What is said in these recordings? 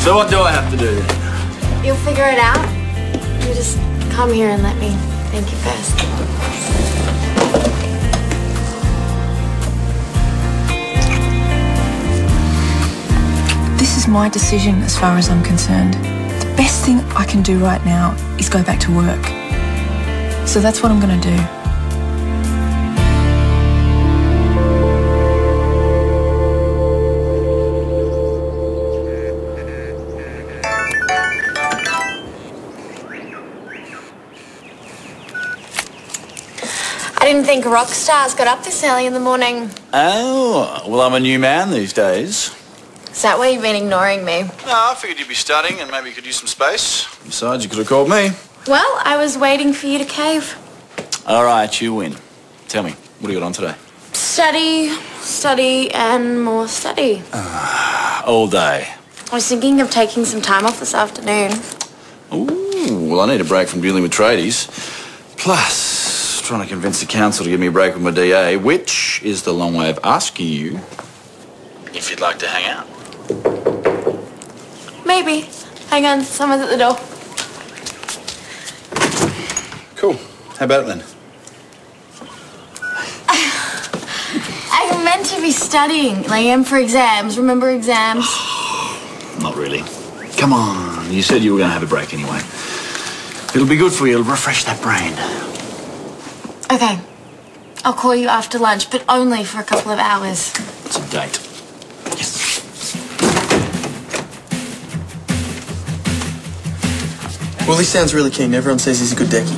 So what do I have to do then? You'll figure it out. You just come here and let me thank you first. This is my decision as far as I'm concerned. The best thing I can do right now is go back to work. So that's what I'm going to do. I didn't think rock stars got up this early in the morning. Oh, well, I'm a new man these days. Is that why you've been ignoring me? No, I figured you'd be studying and maybe you could use some space. Besides, you could have called me. Well, I was waiting for you to cave. All right, you win. Tell me, what do you got on today? Study, study, and more study. All day. I was thinking of taking some time off this afternoon. Ooh, well, I need a break from dealing with tradies. Plus, trying to convince the council to give me a break with my DA, which is the long way of asking you if you'd like to hang out. Maybe. Hang on, someone's at the door. Cool. How about it then? I'm meant to be studying. Like, I'm for exams. Remember exams? Not really. Come on. You said you were going to have a break anyway. It'll be good for you. It'll refresh that brain. Okay. I'll call you after lunch, but only for a couple of hours. It's a date. Yes. Willie sounds really keen. Everyone says he's a good decky.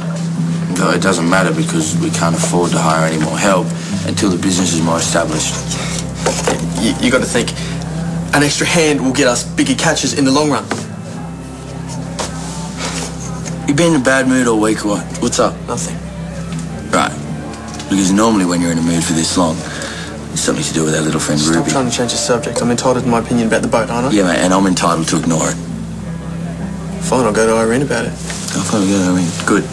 No, it doesn't matter because we can't afford to hire any more help until the business is more established. You got to think, an extra hand will get us bigger catches in the long run. You been in a bad mood all week or what? What's up? Nothing. Right. Because normally when you're in a mood for this long, it's something to do with our little friend Stop Ruby. trying to change the subject. I'm entitled to my opinion about the boat, aren't I? Yeah, mate, and I'm entitled to ignore it. Fine, I'll go to Irene about it. I'll probably go to Irene. Good.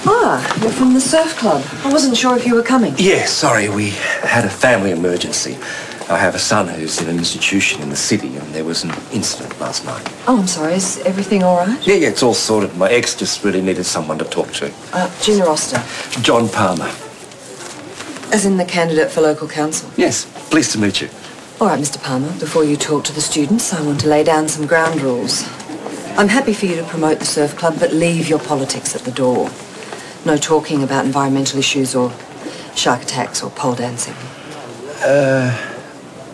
Ah, you're from the surf club. I wasn't sure if you were coming. Yeah, sorry, we had a family emergency. I have a son who's in an institution in the city and there was an incident last night. Oh, I'm sorry. Is everything all right? Yeah, it's all sorted. My ex just really needed someone to talk to. Gina Oster. John Palmer. As in the candidate for local council? Yes, pleased to meet you. All right, Mr. Palmer, before you talk to the students, I want to lay down some ground rules. I'm happy for you to promote the surf club, but leave your politics at the door. No talking about environmental issues or shark attacks or pole dancing.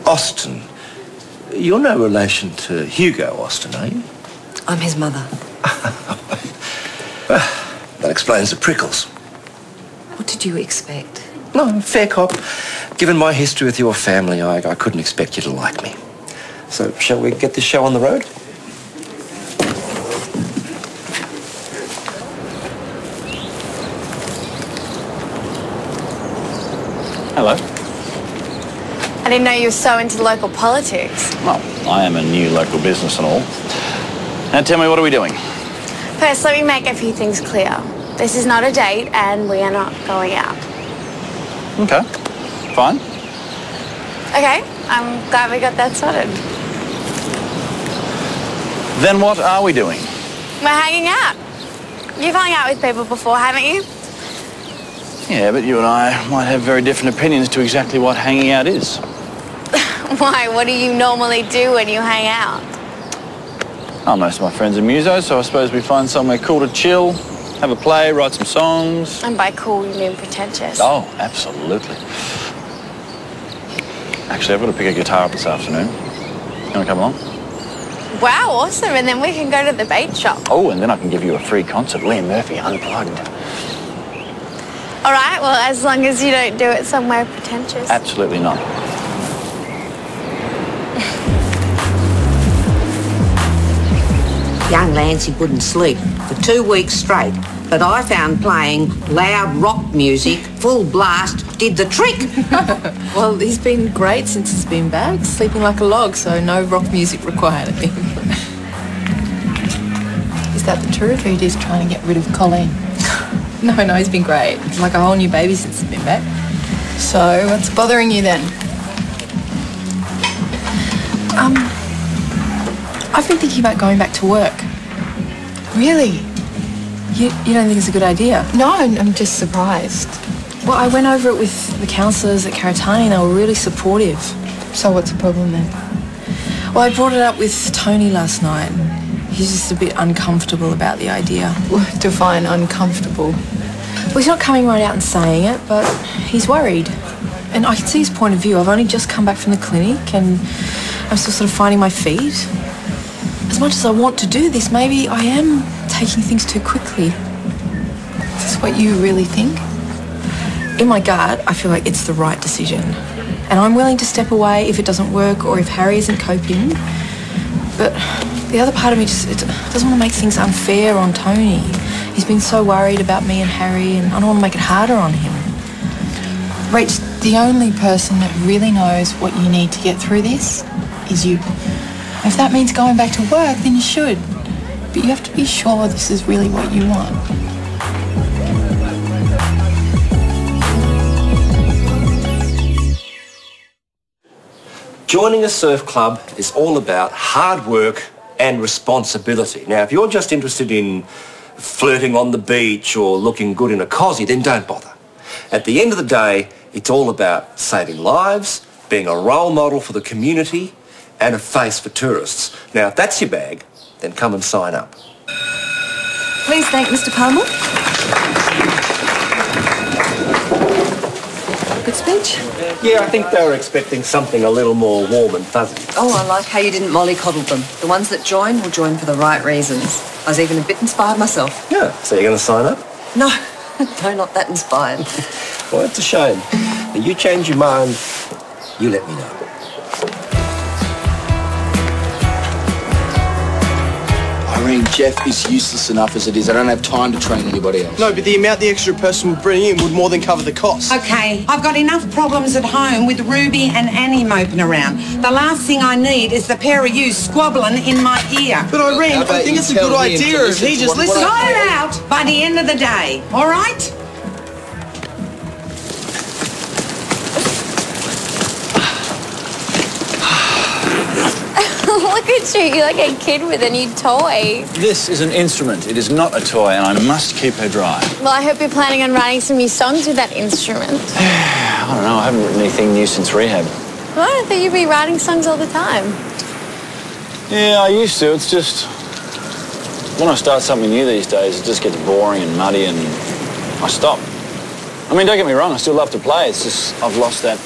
Austin. You're no relation to Hugo Austin, are you? I'm his mother. That explains the prickles. What did you expect? No, fair cop. Given my history with your family, I couldn't expect you to like me. So, shall we get this show on the road? Hello. I didn't know you were so into local politics. Well, I am a new local business and all. Now tell me, what are we doing? First, let me make a few things clear. This is not a date, and we are not going out. Okay. Fine. Okay, I'm glad we got that sorted. Then what are we doing? We're hanging out. You've hung out with people before, haven't you? Yeah, but you and I might have very different opinions to exactly what hanging out is. Why? What do you normally do when you hang out? Oh, most of my friends are musos, so I suppose we find somewhere cool to chill, have a play, write some songs. And by cool, you mean pretentious. Oh, absolutely. Actually, I've got to pick a guitar up this afternoon. You want to come along? Wow, awesome. And then we can go to the bait shop. Oh, and then I can give you a free concert, Liam Murphy Unplugged. All right, well, as long as you don't do it somewhere pretentious. Absolutely not. Young Lancey wouldn't sleep for 2 weeks straight, but I found playing loud rock music, full blast, did the trick. Well, he's been great since he's been back, sleeping like a log, so no rock music required, I think. Is that the truth, or are you just trying to get rid of Colleen? No, he's been great. It's like a whole new baby since he's been back. So, what's bothering you then? I've been thinking about going back to work. Really? You don't think it's a good idea? No, I'm just surprised. Well, I went over it with the counsellors at Karitani and they were really supportive. So what's the problem then? Well, I brought it up with Tony last night and he's just a bit uncomfortable about the idea. Define uncomfortable. Well, he's not coming right out and saying it, but he's worried. And I can see his point of view. I've only just come back from the clinic and I'm still sort of finding my feet. As much as I want to do this, maybe I am taking things too quickly. Is this what you really think? In my gut, I feel like it's the right decision. And I'm willing to step away if it doesn't work or if Harry isn't coping. But the other part of me just doesn't want to make things unfair on Tony. He's been so worried about me and Harry and I don't want to make it harder on him. Rach, the only person that really knows what you need to get through this is you. If that means going back to work, then you should. But you have to be sure this is really what you want. Joining a surf club is all about hard work and responsibility. Now, if you're just interested in flirting on the beach or looking good in a cosy, then don't bother. At the end of the day, it's all about saving lives, being a role model for the community, and a face for tourists. Now, if that's your bag, then come and sign up. Please thank Mr. Palmer. Good speech? Yeah, I think they were expecting something a little more warm and fuzzy. Oh, I like how you didn't mollycoddle them. The ones that join will join for the right reasons. I was even a bit inspired myself. Yeah, so you're going to sign up? No, no, not that inspired. Well, it's a shame. Now, you change your mind, you let me know. Irene, Jeff is useless enough as it is. I don't have time to train anybody else. No, but the amount the extra person would bring in would more than cover the cost. Okay, I've got enough problems at home with Ruby and Annie moping around. The last thing I need is the pair of you squabbling in my ear. But Irene, I think it's a good idea if he just listens. Sort it out by the end of the day, all right? Look at you, you're like a kid with a new toy. This is an instrument. It is not a toy, and I must keep her dry. Well, I hope you're planning on writing some new songs with that instrument. I don't know. I haven't written anything new since rehab. Well, I thought you'd be writing songs all the time. Yeah, I used to. It's just when I start something new these days, it just gets boring and muddy, and I stop. I mean, don't get me wrong. I still love to play. It's just I've lost that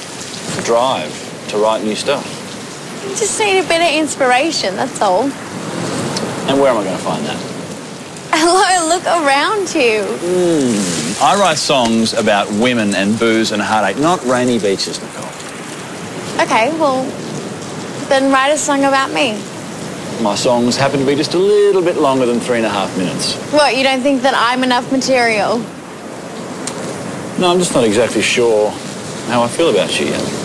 drive to write new stuff. You just need a bit of inspiration, that's all. And where am I going to find that? Hello, look around you. I write songs about women and booze and heartache, not rainy beaches, Nicole. Okay, well, then write a song about me. My songs happen to be just a little bit longer than 3.5 minutes. What, you don't think that I'm enough material? No, I'm just not exactly sure how I feel about you yet.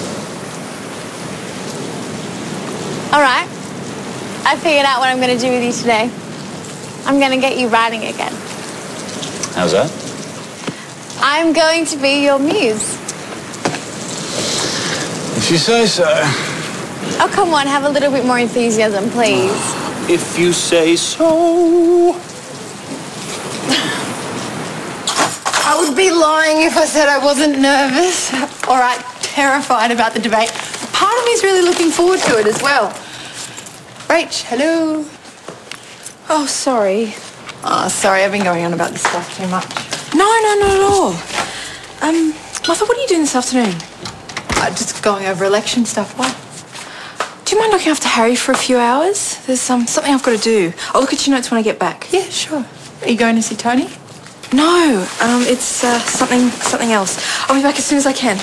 All right. I figured out what I'm going to do with you today. I'm going to get you writing again. How's that? I'm going to be your muse. If you say so. Oh, come on, have a little bit more enthusiasm, please. If you say so. I would be lying if I said I wasn't nervous. All right, terrified about the debate. Part of me is really looking forward to it as well. Rach, hello. Oh, sorry. Oh, sorry, I've been going on about this stuff too much. No, not at all. Martha, what are you doing this afternoon? Just going over election stuff. What? Do you mind looking after Harry for a few hours? There's something I've got to do. I'll look at your notes when I get back. Yeah, sure. Are you going to see Tony? No, it's something else. I'll be back as soon as I can.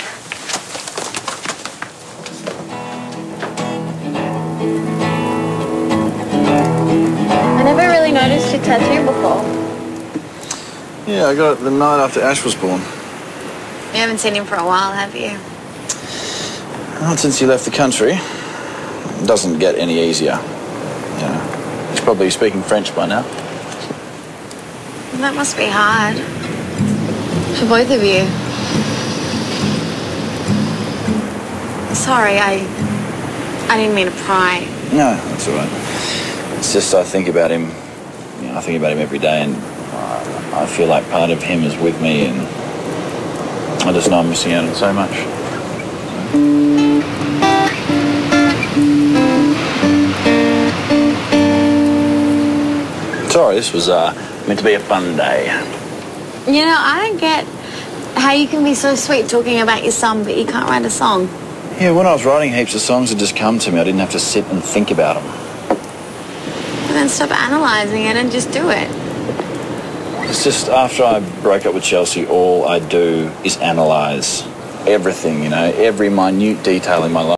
I never really noticed your tattoo before. Yeah, I got it the night after Ash was born. You haven't seen him for a while, have you? Not since he left the country. It doesn't get any easier. You know, he's probably speaking French by now. That must be hard. For both of you. Sorry, I didn't mean to pry. No, that's all right. It's just I think about him. You know, I think about him every day, and I feel like part of him is with me, and I just know I'm missing out on so much. Sorry, this was meant to be a fun day. You know, I don't get how you can be so sweet talking about your son, but you can't write a song. Yeah, when I was writing heaps of songs that just come to me, I didn't have to sit and think about them. But then stop analysing it and just do it. It's just after I broke up with Chelsea, all I do is analyse everything, you know, every minute detail in my life.